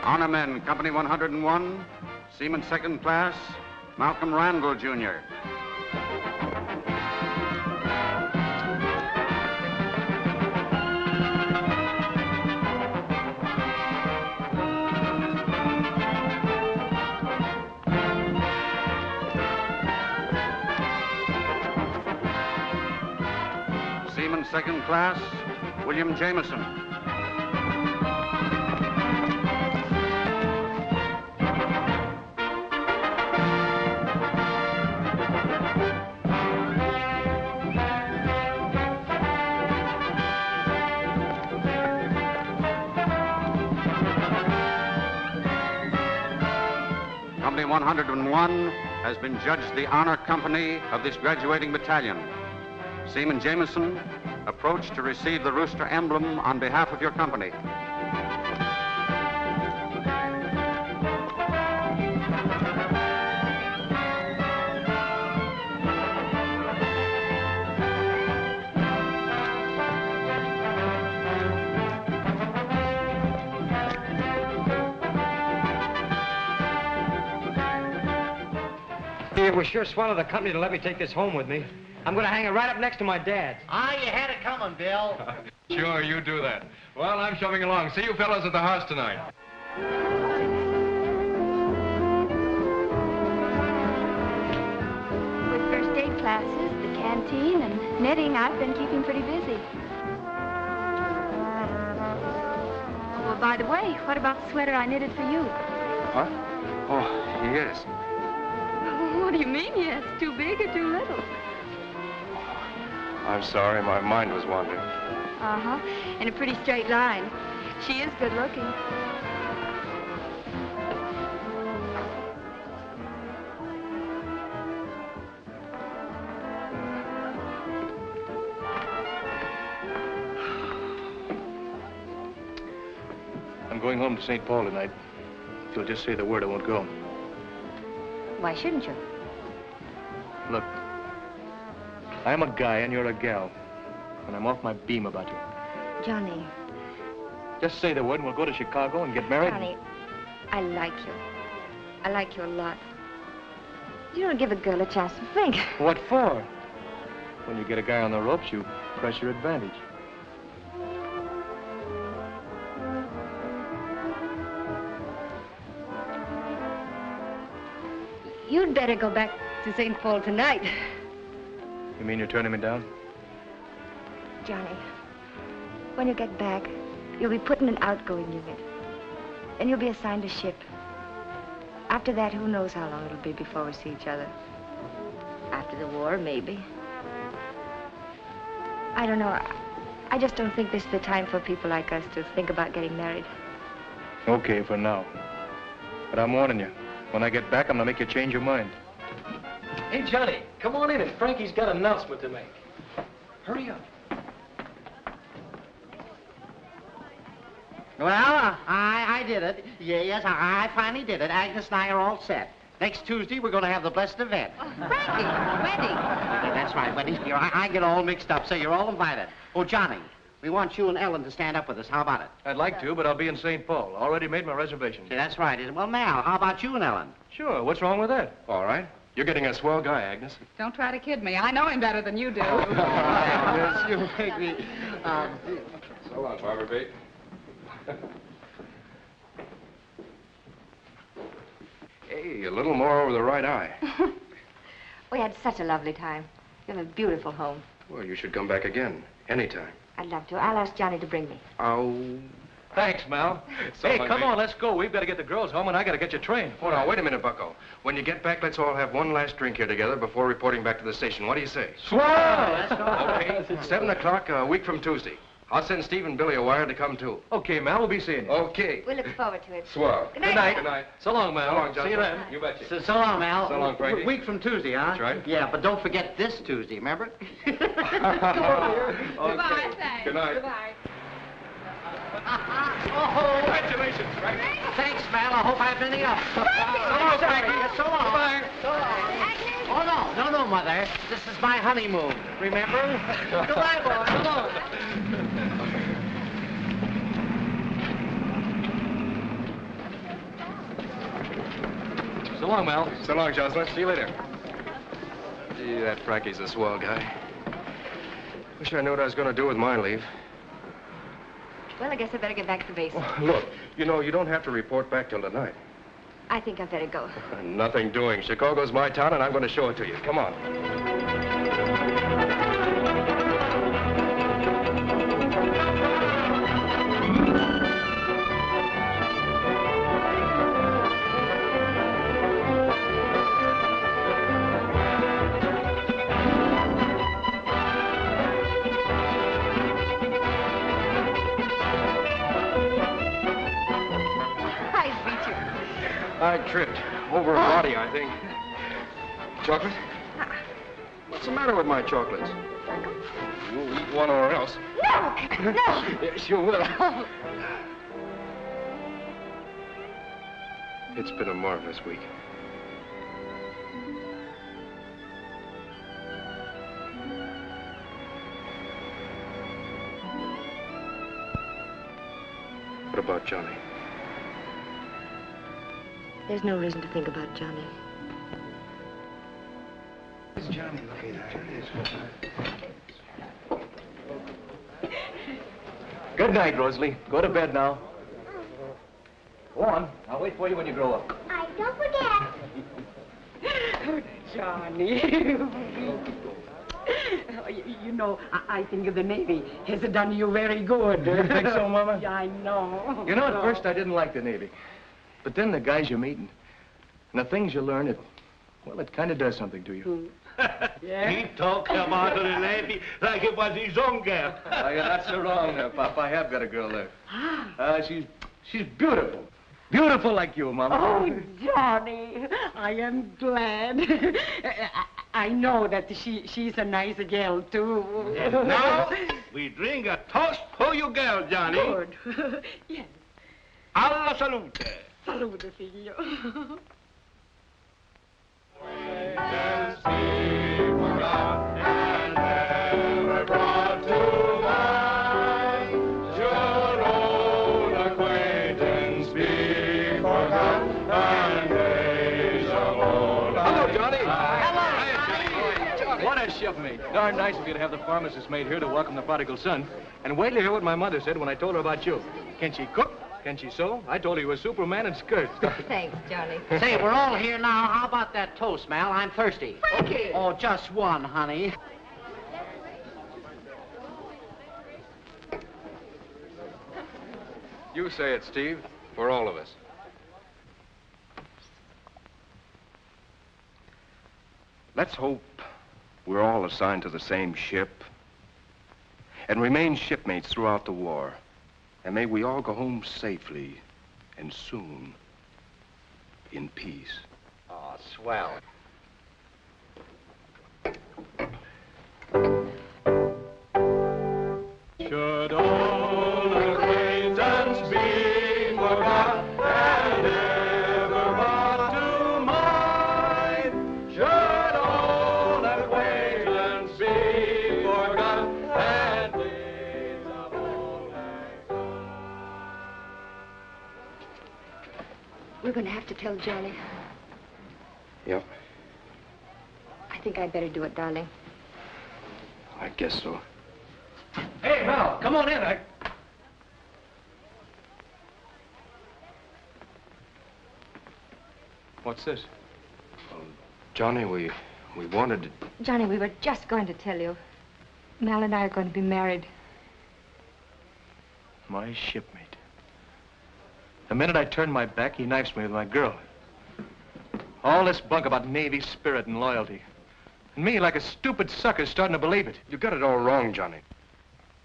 Honor men, Company 101, Seaman Second Class, Malcolm Randall, Jr. Seaman Second Class, William Jameson. Company 101 has been judged the honor company of this graduating battalion. Seaman Jameson, approach to receive the rooster emblem on behalf of your company.
It was sure swell of the company to let me take this home with me. I'm going to hang it right up next to my dad's.
Ah, you had it coming, Bill.
Sure, you do that. Well, I'm shoving along. See you fellows at the house tonight.
With first aid classes, the canteen, and knitting, I've been keeping pretty busy. Well, by the way, what about the sweater I knitted for you?
Huh? Oh, yes.
What do you mean, yes? Too big or too little?
I'm sorry, my mind was wandering.
Uh-huh. In a pretty straight line. She is good looking.
I'm going home to St. Paul tonight. If you'll just say the word, I won't go.
Why shouldn't you?
Look, I'm a guy and you're a gal. And I'm off my beam about you.
Johnny.
Just say the word and we'll go to Chicago and get married.
Johnny, I like you. I like you a lot. You don't give a girl a chance to think.
What for? When you get a guy on the ropes, you press your advantage.
You'd better go back to St. Paul tonight.
You mean you're turning me down?
Johnny, when you get back, you'll be put in an outgoing unit. Then you'll be assigned a ship. after that, who knows how long it'll be before we see each other. After the war, maybe. I don't know. I just don't think this is the time for people like us to think about getting married.
Okay, for now. But I'm warning you. When I get back, I'm gonna make you change your mind.
Hey, Johnny, come on in, and Frankie's got an announcement to make. Hurry up.
Well, I did it. Yes, I finally did it. Agnes and I are all set. Next Tuesday, we're going to have the blessed event.
Frankie, wedding.
Yeah, that's right, wedding. I get all mixed up, so you're all invited. Oh, Johnny, we want you and Ellen to stand up with us. How about it?
I'd like to, but I'll be in St. Paul. Already made my reservation.
Yeah, that's right. Well, Mal, how about you and Ellen?
Sure, what's wrong with that?
All right. You're getting a swell guy, Agnes.
Don't try to kid me. I know him better than you do.
Yes, you make me...
So long, Barbara Bate. Hey, a little more over the right eye.
We had such a lovely time. You have a beautiful home.
Well, you should come back again, anytime.
I'd love to. I'll ask Johnny to bring me.
Oh.
Thanks, Mal.
So
Hey,
long,
come
mate.
on, let's go. We've got to get the girls home, and I got to get you trained.
Oh, now, wait a minute, Bucko. When you get back, let's all have one last drink here together before reporting back to the station. What do you say?
Swell!
Let's go.
Okay, 7 o'clock a week from Tuesday. I'll send Steve and Billy a wire to come, too.
Okay, Mal, we'll be seeing you.
Okay.
We look forward to it.
Swell.
Good night.
Good night.
So long, Mal.
So long, Johnson.
See you then.
You betcha.
So long, Mal.
So long, Frankie.
Week from Tuesday, huh?
That's right.
Yeah, but don't forget this Tuesday, remember?
Goodbye, thanks.
Good night.
Goodbye.
Oh,
Congratulations, Frankie.
thanks, Mal. I hope I've been up. So long, Frankie. So long.
Goodbye.
So long. Oh, no, Mother. This is my honeymoon. Remember? Goodbye, boy. So long.
So long, Mal.
So long, Jocelyn. See you later. Gee, that Frankie's a swell guy. Wish I knew what I was going to do with my leave.
Well, I guess I better get back to the base.
Oh, look, you know, you don't have to report back till tonight.
I think I better go.
Nothing doing. Chicago's my town, and I'm going to show it to you. Come on. I tripped over a body, I think. Chocolate? What's the matter with my chocolates? You'll eat one or else.
No! No!
Yes, you will. It's been a marvelous week. What about Johnny?
There's no reason to think about Johnny.
It's Johnny looking at you.
Good night, Rosalie. Go to bed now. Go on. I'll wait for you when you grow up.
I don't forget.
Oh, Johnny. You know, I think the Navy has done you very good.
You think so, Mama?
Yeah, I know.
You know, at first I didn't like the Navy. But then the guys you're meeting, and the things you learn, it kind of does something to you.
Yeah?
He talks about the Navy like it was his own girl.
Oh, you're not so wrong there, Pop. I have got a girl there. She's beautiful. Beautiful like you, Mama.
Oh, Johnny, I am glad. I know that she's a nice girl, too.
And now, we drink a toast for you girl, Johnny.
Good. Yes.
Alla salute.
Salute, figlio.
Hello, Johnny. What a ship mate. Darn nice of you to have the pharmacist maid here to welcome the prodigal son. And wait till you hear what my mother said when I told her about you. Can she cook? Can she sew? I told her you were Superman in skirts.
Thanks, Johnny.
Say, we're all here now. How about that toast, Mal? I'm thirsty.
Frankie!
Oh, just one, honey.
You say it, Steve, for all of us. Let's hope we're all assigned to the same ship and remain shipmates throughout the war. And may we all go home safely and soon in peace.
Oh, swell.
Should old acquaintance be forgot and never brought to mind? Should old acquaintance be forgot and days of old lang syne?
We're going to have to tell Johnny.
Yep,
I think I'd better do it, darling.
I guess so.
Hey, Mel, come on in.
What's this?
Johnny, we wanted to...
Johnny, we were just going to tell you. Mal and I are going to be married.
My shipmate. The minute I turn my back, he knifes me with my girl. All this bunk about Navy spirit and loyalty. And me, like a stupid sucker, starting to believe it.
You got it all wrong, Johnny.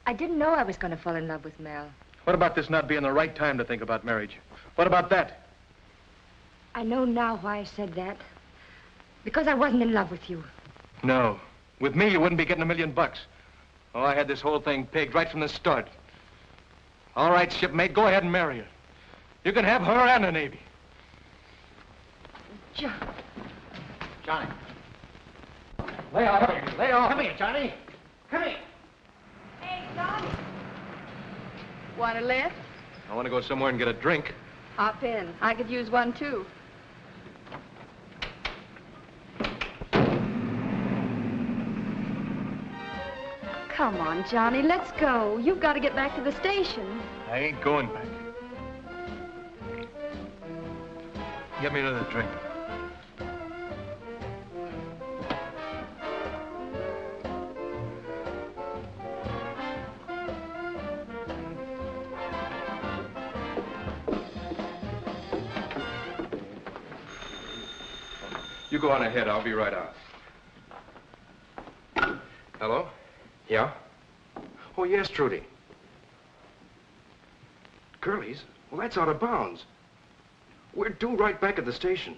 I didn't know I was going to fall in love with Mal.
What about this not being the right time to think about marriage? What about that?
I know now why I said that. Because I wasn't in love with you.
No. With me, you wouldn't be getting $1 million. Oh, I had this whole thing pegged right from the start. All right, shipmate, go ahead and marry her. You can have her and the Navy.
Johnny. Lay off. Lay off. Come here, Johnny. Come here.
Hey, Johnny. Want a lift?
I want to go somewhere and get a drink.
Hop in. I could use one, too. Come on, Johnny, let's go. You've got to get back to the station.
I ain't going back. Get me another drink.
You go on ahead. I'll be right out. Hello? Yeah? Oh, yes, Trudy. Curly's? Well, that's out of bounds. We're due right back at the station.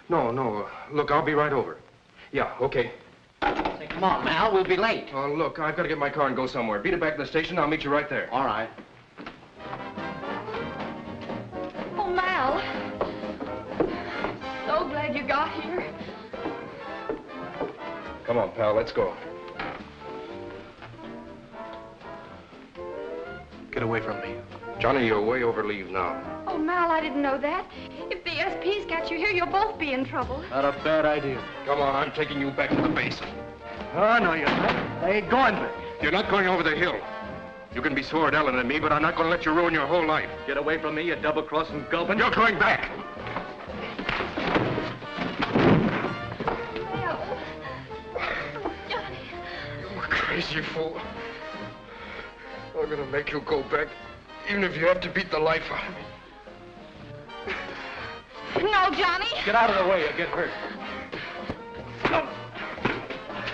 No, look, I'll be right over. Yeah, okay.
Say, come on, Mal, we'll be late.
Oh, look, I've got to get my car and go somewhere. Beat it back to the station, I'll meet you right there.
All right.
Oh, Mal. So glad you got here.
Come on, pal, let's go.
Get away from me.
Johnny, you're way over leave now.
Oh, Mal, I didn't know that. If the SP's got you here, you'll both be in trouble.
Not a bad idea.
Come on, I'm taking you back to the base.
Oh, no, you're not. I ain't going back.
You're not going over the hill. You can be sore at Ellen and me, but I'm not going to let you ruin your whole life.
Get away from me, you double-crossing gulpin'.
You're going back. You crazy fool. I'm going to make you go back, even if you have to beat the life out of me.
No, Johnny.
Get out of the way, you'll get hurt.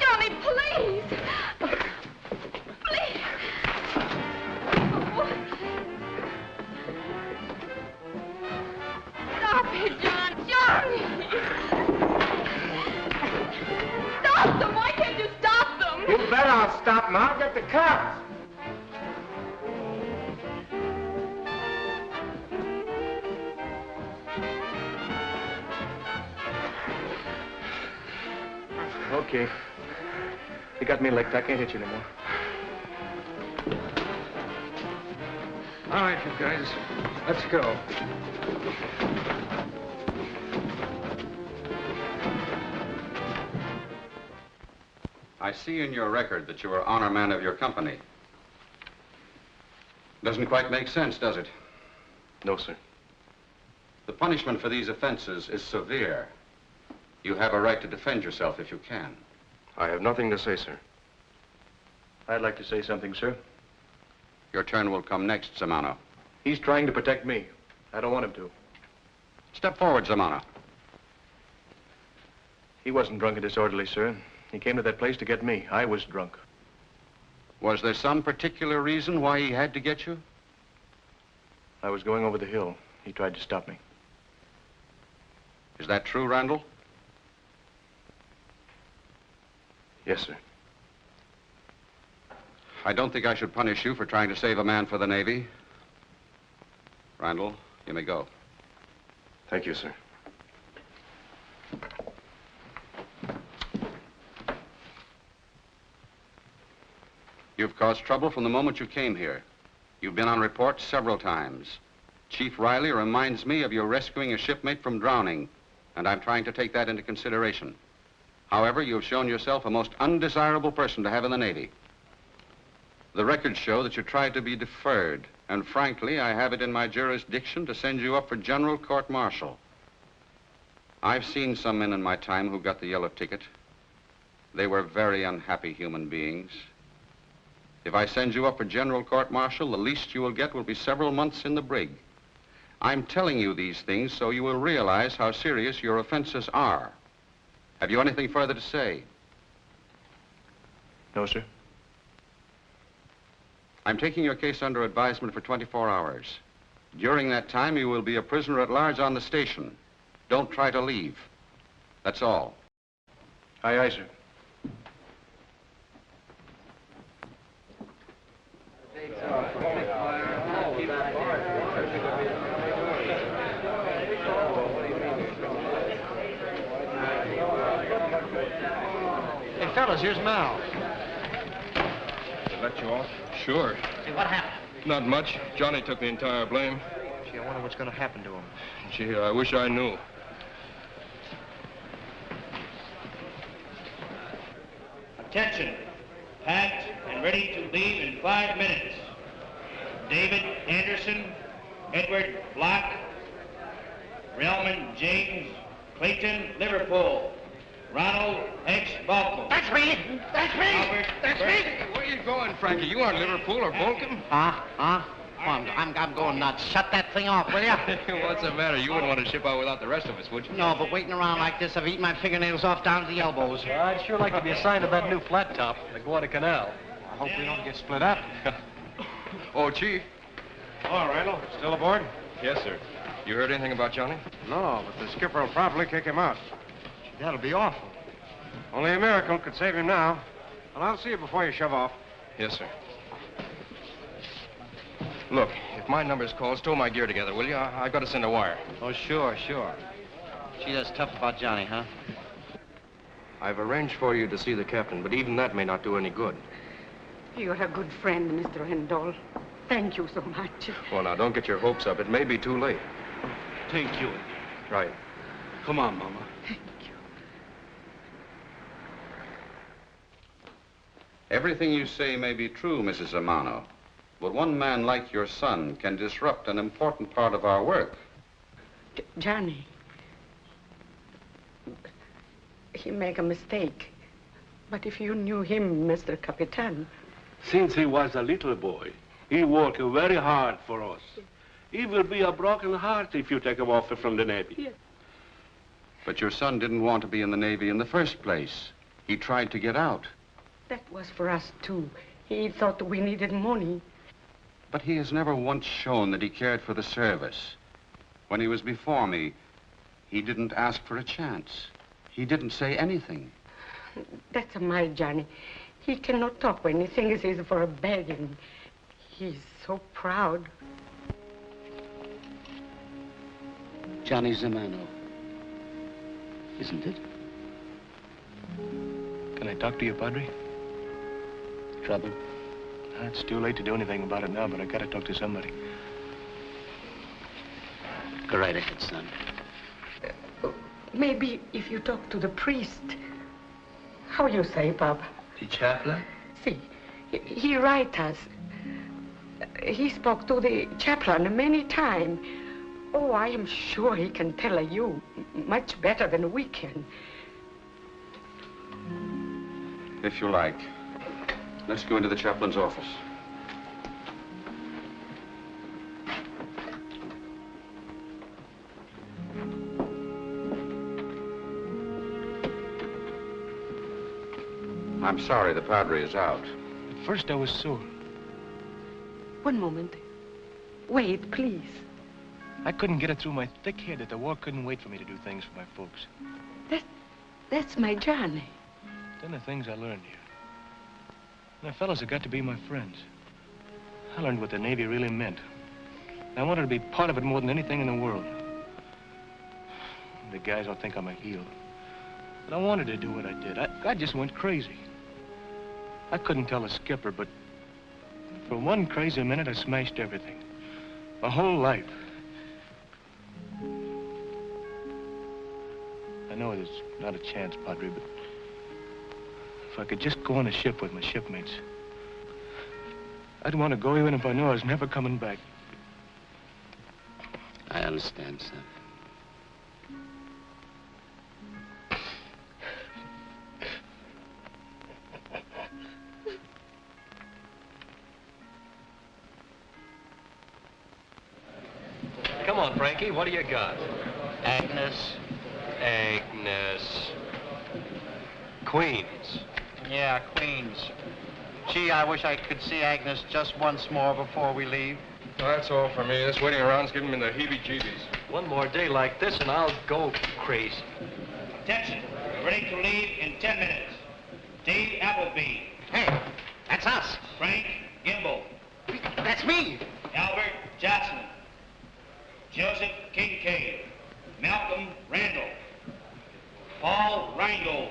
Johnny, please. Please. Stop it, Johnny. Stop them. Why can't you stop them?
You bet I'll stop them. I'll get the cops.
Okay. You got me licked. I can't hit you anymore. All right, you guys. Let's go.
I see in your record that you were honor man of your company. Doesn't quite make sense, does it?
No, sir.
The punishment for these offenses is severe. You have a right to defend yourself if you can.
I have nothing to say, sir.
I'd like to say something, sir.
Your turn will come next, Zamano.
He's trying to protect me. I don't want him to.
Step forward, Zamano.
He wasn't drunk and disorderly, sir. He came to that place to get me. I was drunk.
Was there some particular reason why he had to get you?
I was going over the hill. He tried to stop me.
Is that true, Randall?
Yes, sir.
I don't think I should punish you for trying to save a man for the Navy. Randall, you may go.
Thank you, sir.
You've caused trouble from the moment you came here. You've been on report several times. Chief Riley reminds me of your rescuing a shipmate from drowning, and I'm trying to take that into consideration. However, you've shown yourself a most undesirable person to have in the Navy. The records show that you tried to be deferred, and frankly, I have it in my jurisdiction to send you up for general court-martial. I've seen some men in my time who got the yellow ticket. They were very unhappy human beings. If I send you up for general court-martial, the least you will get will be several months in the brig. I'm telling you these things so you will realize how serious your offenses are. Have you anything further to say?
No, sir.
I'm taking your case under advisement for 24 hours. During that time, you will be a prisoner at large on the station. Don't try to leave. That's all.
Aye, aye, sir.
Hey, fellas, here's Mal.
They let you off? Sure.
Hey, what happened?
Not much. Johnny took the entire blame.
Gee, I wonder what's going to happen to him.
Gee, I wish I knew.
Attention. Packed and ready to leave in 5 minutes. David Anderson, Edward Block, Relman James, Clayton, Liverpool, Ronald X. Balcom.
That's me! That's me!
Albert
That's
Burke.
me!
Where you going, Frankie? You aren't Liverpool or Bolcom?
Huh? Oh, I'm going nuts. Shut that thing off, will ya?
What's the matter? You wouldn't want to ship out without the rest of us, would you?
No, but waiting around like this, I've eaten my fingernails off down to the elbows.
Well, I'd sure like to be assigned to that new flat top, the Guadalcanal.
I hope we don't get split up.
Oh, Chief.
Oh, Randall, still aboard?
Yes, sir. You heard anything about Johnny?
No, but the skipper will probably kick him out.
That'll be awful.
Only a miracle could save him now. Well, I'll see you before you shove off.
Yes, sir. Look, if my number's called, stow my gear together, will you? I've got to send a wire.
Oh, sure. Gee, that's tough about Johnny, huh?
I've arranged for you to see the captain, but even that may not do any good.
You're a good friend, Mr. Rendell. Thank you so much.
Well, now, don't get your hopes up. It may be too late.
Thank you.
Right.
Come on, Mama.
Everything you say may be true, Mrs. Amano, but one man like your son can disrupt an important part of our work.
Johnny, he make a mistake. But if you knew him, Mr. Capitan.
Since he was a little boy, he worked very hard for us. He will be a broken heart if you take him off from the Navy.
Yes.
But your son didn't want to be in the Navy in the first place. He tried to get out.
That was for us, too. He thought we needed money.
But he has never once shown that he cared for the service. When he was before me, he didn't ask for a chance. He didn't say anything.
That's my Johnny. He cannot talk when he thinks he's for a begging. He's so proud.
Johnny Zamano, isn't it?
Can I talk to you, Padre?
Trouble?
It's too late to do anything about it now, but I gotta talk to somebody.
Go right ahead, son.
Maybe if you talk to the priest. How you say, Bob?
The chaplain?
See, he write us. He spoke to the chaplain many times. Oh, I am sure he can tell you much better than we can.
If you like. Let's go into the chaplain's office. I'm sorry, the Padre is out.
At first I was sore.
One moment. Wait, please.
I couldn't get it through my thick head that the war couldn't wait for me to do things for my folks.
That's my Johnny.
Then the things I learned here. And the fellows that got to be my friends. I learned what the Navy really meant. And I wanted to be part of it more than anything in the world. The guys will think I'm a heel. But I wanted to do what I did. I just went crazy. I couldn't tell the skipper, but for one crazy minute, I smashed everything. My whole life. I know there's not a chance, Padre, but if I could just go on a ship with my shipmates, I'd want to go even if I knew I was never coming back.
I understand, son.
Come on, Frankie, what do you got?
Agnes.
Agnes. Queens.
Yeah, Queens. Gee, I wish I could see Agnes just once more before we leave.
Well, that's all for me. This waiting around's giving me the heebie-jeebies.
One more day like this and I'll go crazy.
Attention. We're ready to leave in 10 minutes. Dave Appleby.
Hey, that's us.
Frank Gimble.
That's me.
Albert Johnson. Joseph Kincaid. Malcolm Randall. Paul Reingold.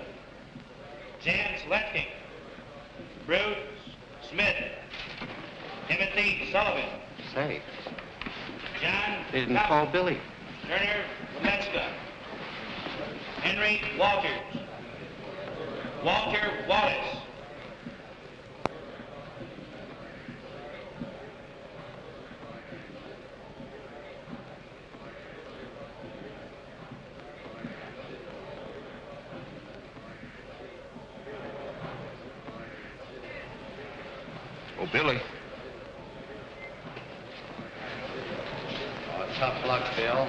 Jan Sletkin. Bruce Smith. Timothy Sullivan.
Say,
John
they didn't call Billy.
Turner Lemetzka. Henry Walters. Walter Wallace.
Oh, Billy.
Oh, tough luck, Bill.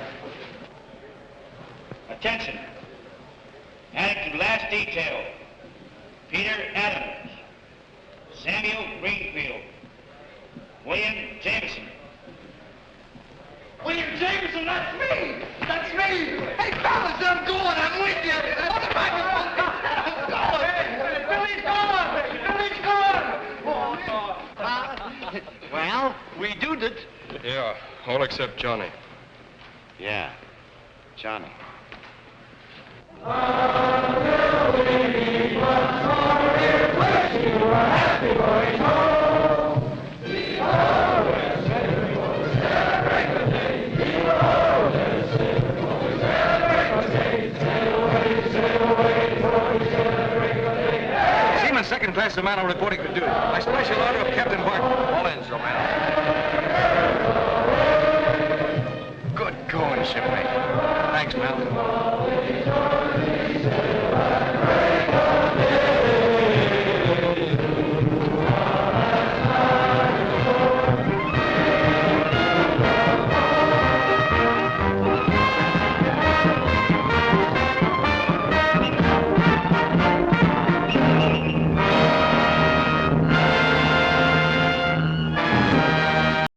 Attention. Added to last detail. Peter Adams. Samuel Greenfield. William Jameson.
William Jameson, that's me! That's me! Hey, fellas, I'm going. I'm with you. On the microphone. I'm going. Billy's gone! Billy's gone!
Well, we did it.
Yeah, all except Johnny.
Yeah, Johnny.
Seaman second class Zamano reporting for duty. By special order of Captain Barton. All in, Zamano. Good going, shipmate. Thanks, Mel.